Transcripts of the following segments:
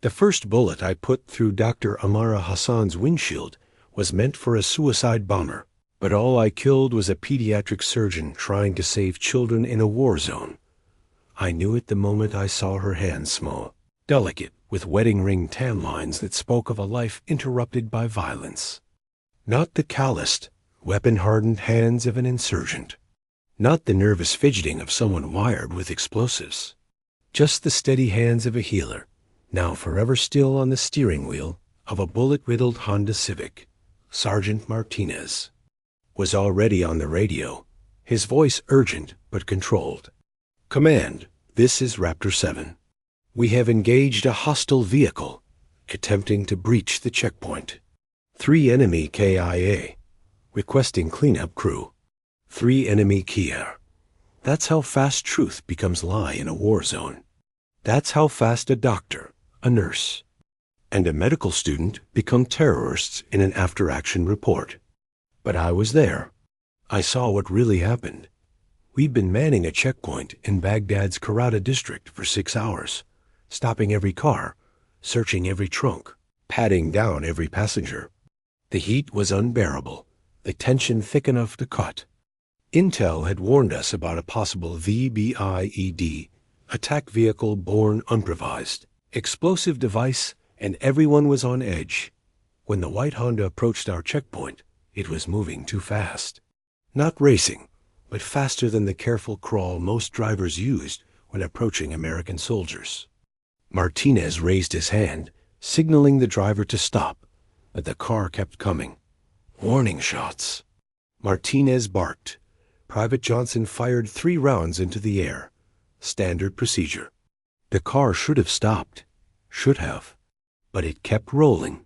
The first bullet I put through Dr. Amara Hassan's windshield was meant for a suicide bomber, but all I killed was a pediatric surgeon trying to save children in a war zone. I knew it the moment I saw her hands, small, delicate, with wedding ring tan lines that spoke of a life interrupted by violence. Not the calloused, weapon-hardened hands of an insurgent. Not the nervous fidgeting of someone wired with explosives. Just the steady hands of a healer, now forever still on the steering wheel of a bullet-riddled Honda Civic. Sergeant Martinez was already on the radio, his voice urgent but controlled. "Command, this is Raptor 7. We have engaged a hostile vehicle attempting to breach the checkpoint. 3 enemy KIA, requesting cleanup crew. 3 enemy Kia." That's how fast truth becomes lie in a war zone. That's how fast a doctor, a nurse, and a medical student become terrorists in an after-action report. But I was there. I saw what really happened. We'd been manning a checkpoint in Baghdad's Karada district for 6 hours, stopping every car, searching every trunk, patting down every passenger. The heat was unbearable, the tension thick enough to cut. Intel had warned us about a possible VBIED, attack vehicle born unprovised, explosive device, and everyone was on edge. When the white Honda approached our checkpoint, it was moving too fast. Not racing, but faster than the careful crawl most drivers used when approaching American soldiers. Martinez raised his hand, signaling the driver to stop, but the car kept coming. Warning shots. Martinez barked. Private Johnson fired 3 rounds into the air. Standard procedure. The car should have stopped. Should have. But it kept rolling.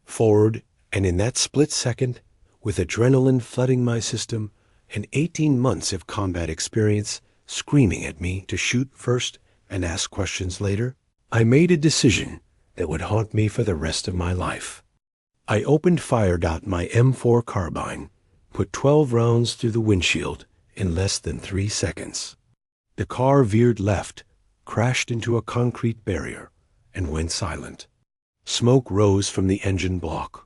Forward, and in that split second, with adrenaline flooding my system and 18 months of combat experience screaming at me to shoot first and ask questions later, I made a decision that would haunt me for the rest of my life. I opened fire. My M4 carbine, put 12 rounds through the windshield in less than 3 seconds. The car veered left, crashed into a concrete barrier, and went silent. Smoke rose from the engine block.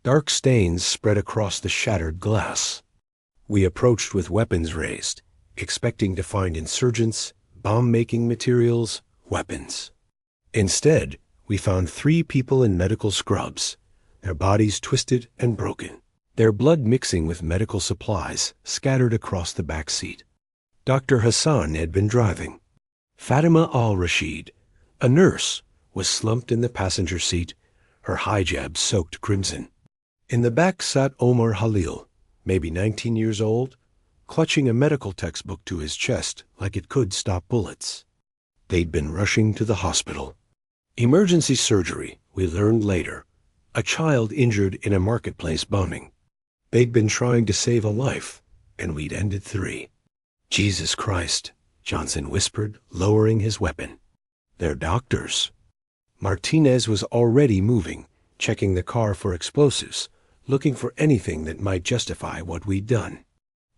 Dark stains spread across the shattered glass. We approached with weapons raised, expecting to find insurgents, bomb-making materials, weapons. Instead, we found 3 people in medical scrubs, their bodies twisted and broken, their blood mixing with medical supplies scattered across the back seat. Dr. Hassan had been driving. Fatima al-Rashid, a nurse, was slumped in the passenger seat, her hijab soaked crimson. In the back sat Omar Halil, maybe 19 years old, clutching a medical textbook to his chest like it could stop bullets. They'd been rushing to the hospital. Emergency surgery, we learned later. A child injured in a marketplace bombing. They'd been trying to save a life, and we'd ended 3. "Jesus Christ," Johnson whispered, lowering his weapon. "They're doctors." Martinez was already moving, checking the car for explosives, looking for anything that might justify what we'd done.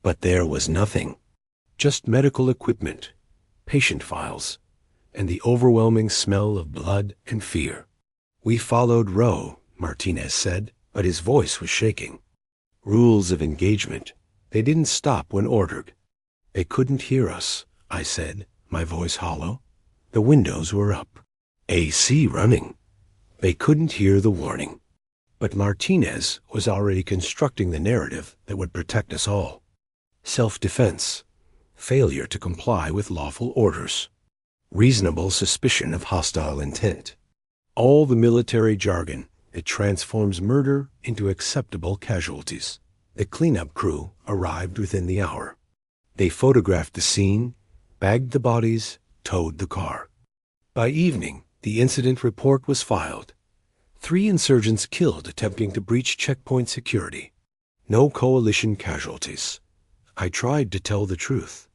But there was nothing. Just medical equipment, patient files, and the overwhelming smell of blood and fear. "We followed Roe," Martinez said, but his voice was shaking. "Rules of engagement. They didn't stop when ordered." "They couldn't hear us," I said, my voice hollow. The windows were up. AC running. They couldn't hear the warning. But Martinez was already constructing the narrative that would protect us all. Self-defense. Failure to comply with lawful orders. Reasonable suspicion of hostile intent. All the military jargon that transforms murder into acceptable casualties. The cleanup crew arrived within the hour. They photographed the scene, bagged the bodies, towed the car. By evening, the incident report was filed. 3 insurgents killed attempting to breach checkpoint security. No coalition casualties. I tried to tell the truth.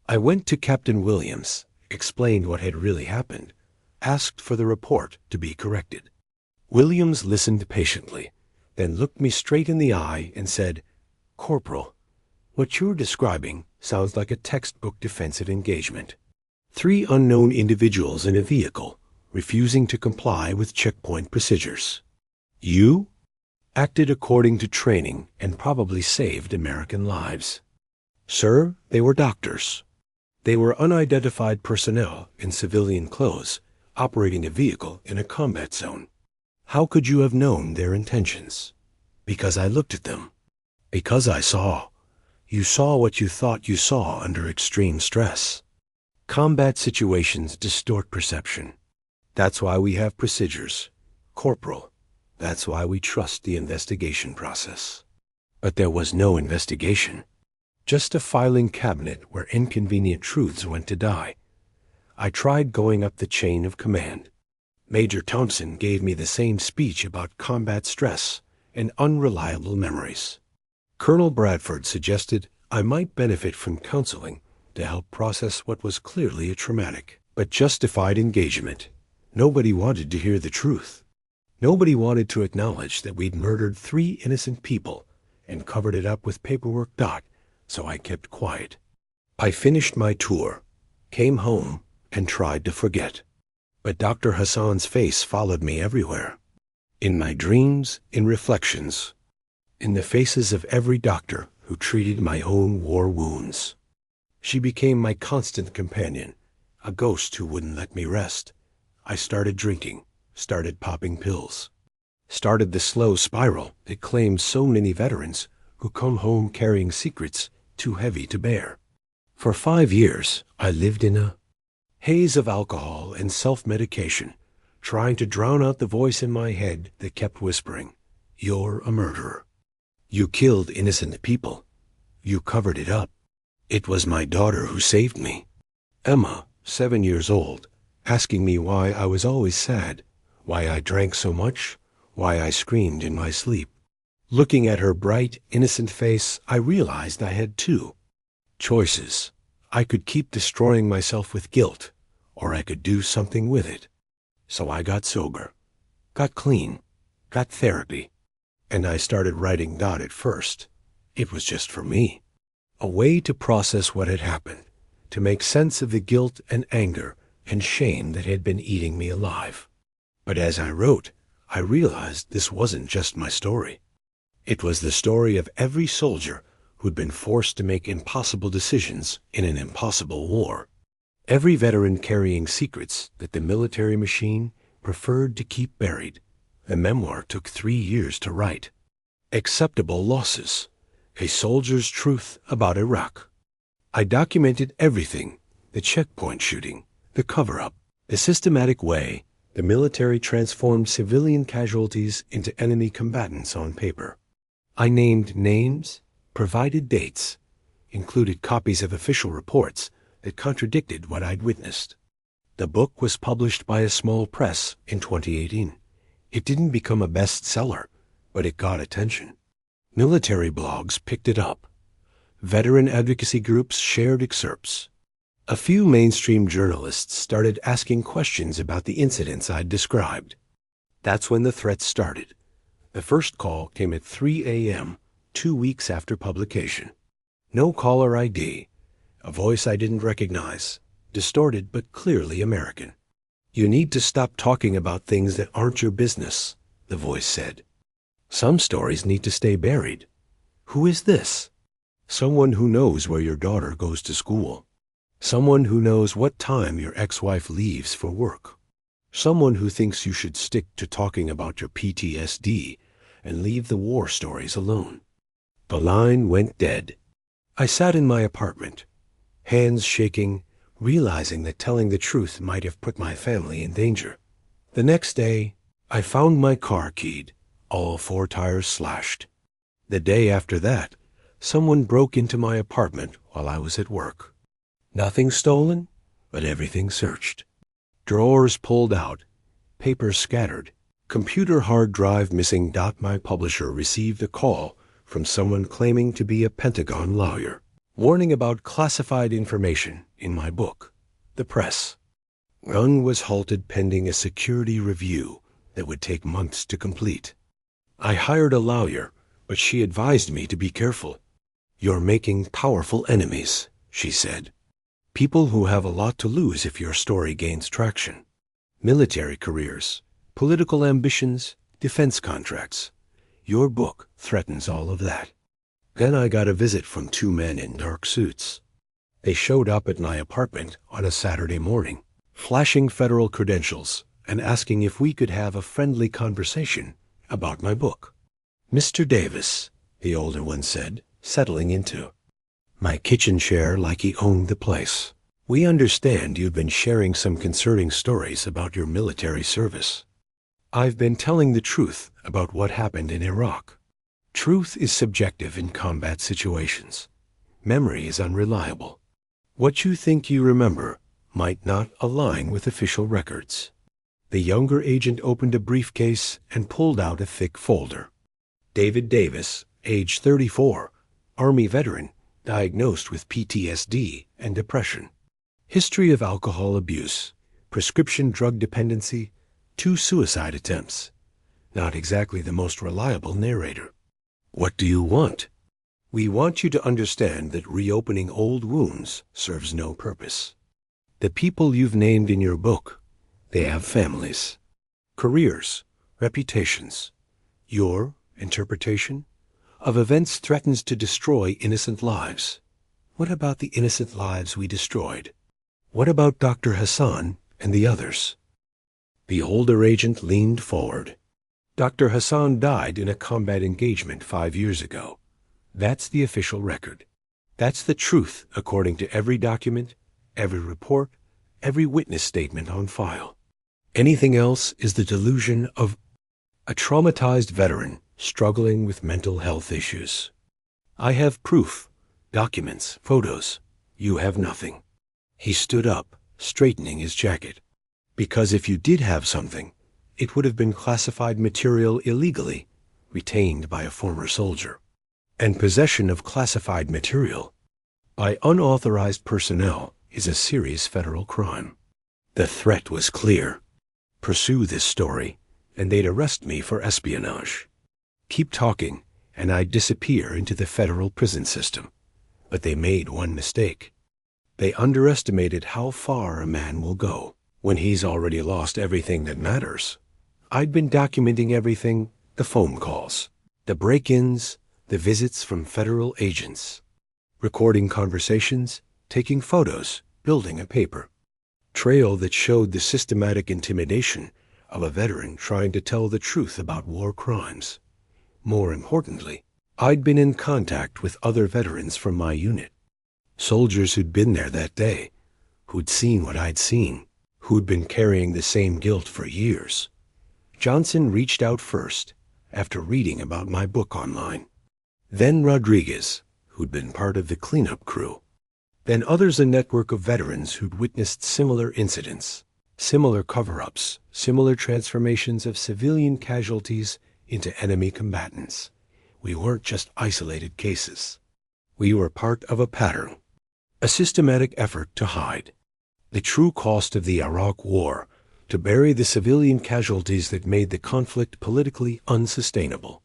I went to Captain Williams, explained what had really happened, asked for the report to be corrected. Williams listened patiently, then looked me straight in the eye and said, "Corporal, what you're describing sounds like a textbook defensive engagement. 3 unknown individuals in a vehicle, refusing to comply with checkpoint procedures. You acted according to training and probably saved American lives. Sir, they were doctors. They were unidentified personnel in civilian clothes operating a vehicle in a combat zone. How could you have known their intentions? Because I looked at them. Because I saw. You saw what you thought you saw under extreme stress. Combat situations distort perception. That's why we have procedures. Corporal. That's why we trust the investigation process. But there was no investigation. Just a filing cabinet where inconvenient truths went to die. I tried going up the chain of command. Major Thompson gave me the same speech about combat stress and unreliable memories. Colonel Bradford suggested I might benefit from counseling to help process what was clearly a traumatic but justified engagement. Nobody wanted to hear the truth. Nobody wanted to acknowledge that we'd murdered 3 innocent people and covered it up with paperwork. So I kept quiet. I finished my tour, came home, and tried to forget. But Dr. Hassan's face followed me everywhere. In my dreams, in reflections, in the faces of every doctor who treated my own war wounds. She became my constant companion, a ghost who wouldn't let me rest. I started drinking, started popping pills, started the slow spiral that claimed so many veterans who come home carrying secrets too heavy to bear. For 5 years, I lived in a haze of alcohol and self-medication, trying to drown out the voice in my head that kept whispering, "You're a murderer. You killed innocent people. You covered it up." It was my daughter who saved me. Emma, 7 years old, asking me why I was always sad, why I drank so much, why I screamed in my sleep. Looking at her bright, innocent face, I realized I had 2 choices. I could keep destroying myself with guilt, or I could do something with it. So I got sober, got clean, got therapy, and I started writing at first. It was just for me. A way to process what had happened, to make sense of the guilt and anger and shame that had been eating me alive. But as I wrote, I realized this wasn't just my story. It was the story of every soldier who'd been forced to make impossible decisions in an impossible war. Every veteran carrying secrets that the military machine preferred to keep buried. The memoir took 3 years to write. Acceptable Losses: A Soldier's Truth About Iraq. I documented everything: the checkpoint shooting, the cover-up, the systematic way the military transformed civilian casualties into enemy combatants on paper. I named names, provided dates, included copies of official reports that contradicted what I'd witnessed. The book was published by a small press in 2018. It didn't become a bestseller, but it got attention. Military blogs picked it up. Veteran advocacy groups shared excerpts. A few mainstream journalists started asking questions about the incidents I'd described. That's when the threats started. The first call came at 3 a.m., 2 weeks after publication. No caller ID, a voice I didn't recognize, distorted but clearly American. "You need to stop talking about things that aren't your business," the voice said. "Some stories need to stay buried." Who is this? Someone who knows where your daughter goes to school. Someone who knows what time your ex-wife leaves for work. Someone who thinks you should stick to talking about your PTSD and leave the war stories alone. The line went dead. I sat in my apartment, hands shaking, realizing that telling the truth might have put my family in danger. The next day, I found my car keyed, all 4 tires slashed. The day after that, someone broke into my apartment while I was at work. Nothing stolen, but everything searched. Drawers pulled out, papers scattered, computer hard drive missing. My publisher received a call from someone claiming to be a Pentagon lawyer, warning about classified information in my book. The press. Gun was halted pending a security review that would take months to complete. I hired a lawyer, but she advised me to be careful. "You're making powerful enemies," she said. "People who have a lot to lose if your story gains traction." military careers, political ambitions, defense contracts. Your book threatens all of that. Then I got a visit from two men in dark suits. They showed up at my apartment on a Saturday morning, flashing federal credentials and asking if we could have a friendly conversation about my book. "Mr. Davis," the older one said, settling into my kitchen chair like he owned the place, "we understand you've been sharing some concerning stories about your military service. I've been telling the truth about what happened in Iraq. Truth is subjective in combat situations. Memory is unreliable. What you think you remember might not align with official records." The younger agent opened a briefcase and pulled out a thick folder. David Davis, age 34, Army veteran, diagnosed with PTSD and depression. History of alcohol abuse, prescription drug dependency, 2 suicide attempts. Not exactly the most reliable narrator. "What do you want?" "We want you to understand that reopening old wounds serves no purpose. The people you've named in your book, they have families, careers, reputations. Your interpretation of events threatens to destroy innocent lives. What about the innocent lives we destroyed? What about Dr. Hassan and the others?" The older agent leaned forward. "Dr. Hassan died in a combat engagement 5 years ago. That's the official record. That's the truth according to every document, every report, every witness statement on file. Anything else is the delusion of a traumatized veteran struggling with mental health issues. I have proof, documents, photos. You have nothing." He stood up, straightening his jacket. "Because if you did have something, it would have been classified material illegally, retained by a former soldier. And possession of classified material by unauthorized personnel is a serious federal crime." The threat was clear. Pursue this story, and they'd arrest me for espionage. Keep talking, and I'd disappear into the federal prison system. But they made one mistake. They underestimated how far a man will go when he's already lost everything that matters. I'd been documenting everything, the phone calls, the break-ins, the visits from federal agents, recording conversations, taking photos, building a paper trail that showed the systematic intimidation of a veteran trying to tell the truth about war crimes. More importantly, I'd been in contact with other veterans from my unit, soldiers who'd been there that day, who'd seen what I'd seen, who'd been carrying the same guilt for years. Johnson reached out first, after reading about my book online. Then Rodriguez, who'd been part of the cleanup crew. Then others, a network of veterans who'd witnessed similar incidents, similar cover-ups, similar transformations of civilian casualties into enemy combatants. We weren't just isolated cases. We were part of a pattern, a systematic effort to hide the true cost of the Iraq War, to bury the civilian casualties that made the conflict politically unsustainable.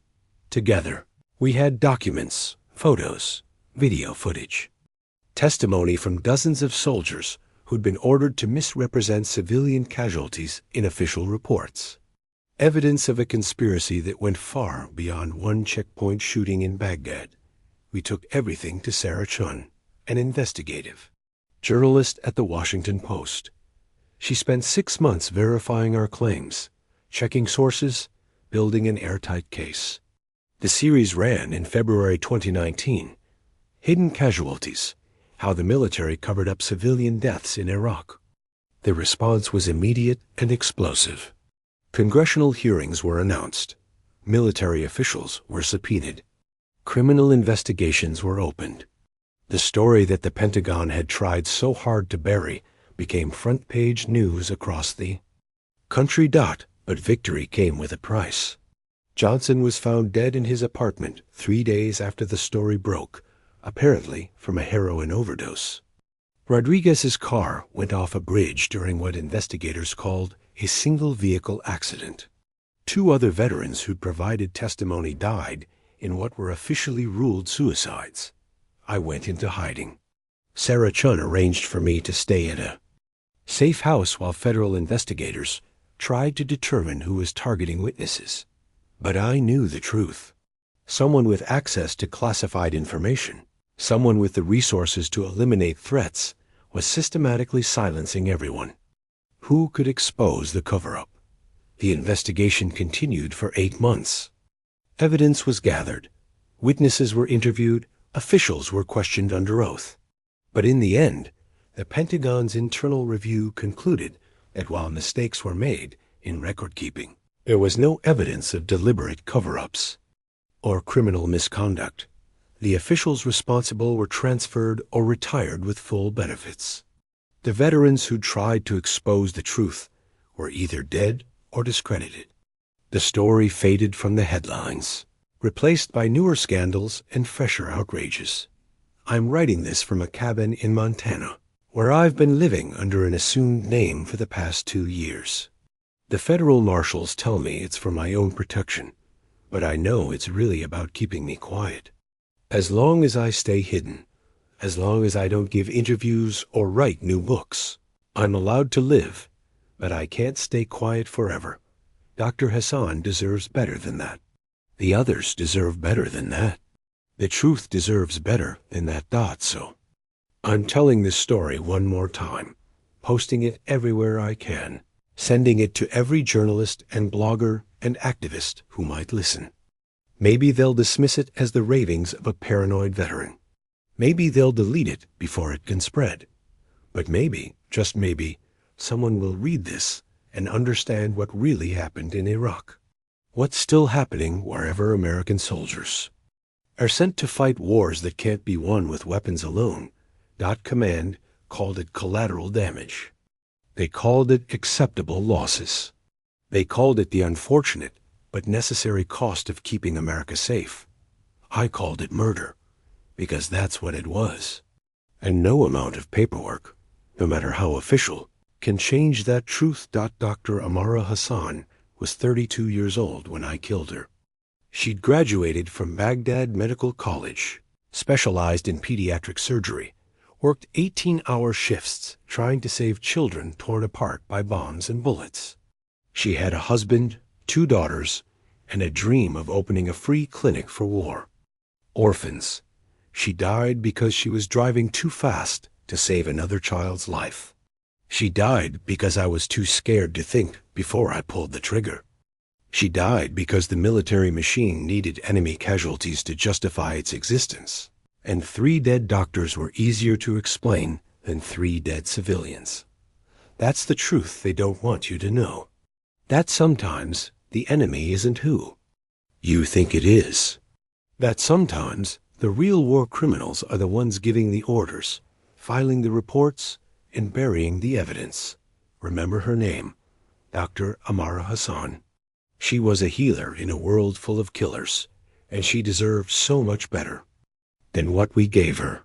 Together, we had documents, photos, video footage, testimony from dozens of soldiers who'd been ordered to misrepresent civilian casualties in official reports. Evidence of a conspiracy that went far beyond one checkpoint shooting in Baghdad. We took everything to Sarah Chun, an investigative journalist at the Washington Post. She spent 6 months verifying our claims, checking sources, building an airtight case. The series ran in February 2019. Hidden Casualties: How the Military Covered Up Civilian Deaths in Iraq. The response was immediate and explosive. Congressional hearings were announced. Military officials were subpoenaed. Criminal investigations were opened. The story that the Pentagon had tried so hard to bury became front-page news across the country. But victory came with a price. Johnson was found dead in his apartment 3 days after the story broke, apparently from a heroin overdose. Rodriguez's car went off a bridge during what investigators called a single-vehicle accident. 2 other veterans who'd provided testimony died in what were officially ruled suicides. I went into hiding. Sarah Chun arranged for me to stay at a safe house while federal investigators tried to determine who was targeting witnesses. But I knew the truth. Someone with access to classified information, someone with the resources to eliminate threats, was systematically silencing everyone. Who could expose the cover-up? The investigation continued for 8 months. Evidence was gathered. Witnesses were interviewed. Officials were questioned under oath. But in the end, the Pentagon's internal review concluded that while mistakes were made in record-keeping, there was no evidence of deliberate cover-ups or criminal misconduct. The officials responsible were transferred or retired with full benefits. The veterans who tried to expose the truth were either dead or discredited. The story faded from the headlines, replaced by newer scandals and fresher outrages. I'm writing this from a cabin in Montana, where I've been living under an assumed name for the past 2 years. The federal marshals tell me it's for my own protection, but I know it's really about keeping me quiet. As long as I stay hidden, as long as I don't give interviews or write new books, I'm allowed to live, but I can't stay quiet forever. Dr. Hassan deserves better than that. The others deserve better than that. The truth deserves better than that. So I'm telling this story one more time, posting it everywhere I can, sending it to every journalist and blogger and activist who might listen. Maybe they'll dismiss it as the ravings of a paranoid veteran. Maybe they'll delete it before it can spread. But maybe, just maybe, someone will read this and understand what really happened in Iraq. What's still happening wherever American soldiers are sent to fight wars that can't be won with weapons alone. Command called it collateral damage. They called it acceptable losses. They called it the unfortunate but necessary cost of keeping America safe. I called it murder, because that's what it was. And no amount of paperwork, no matter how official, can change that truth. Dr. Amara Hassan was 32 years old when I killed her. She'd graduated from Baghdad Medical College, specialized in pediatric surgery, worked 18-hour shifts trying to save children torn apart by bombs and bullets. She had a husband, 2 daughters, and a dream of opening a free clinic for war orphans. She died because she was driving too fast to save another child's life. She died because I was too scared to think before I pulled the trigger. She died because the military machine needed enemy casualties to justify its existence, and 3 dead doctors were easier to explain than 3 dead civilians. That's the truth they don't want you to know. That sometimes the enemy isn't who you think it is. That sometimes the real war criminals are the ones giving the orders, filing the reports, and burying the evidence. Remember her name, Dr. Amara Hassan. She was a healer in a world full of killers, and she deserved so much better than what we gave her.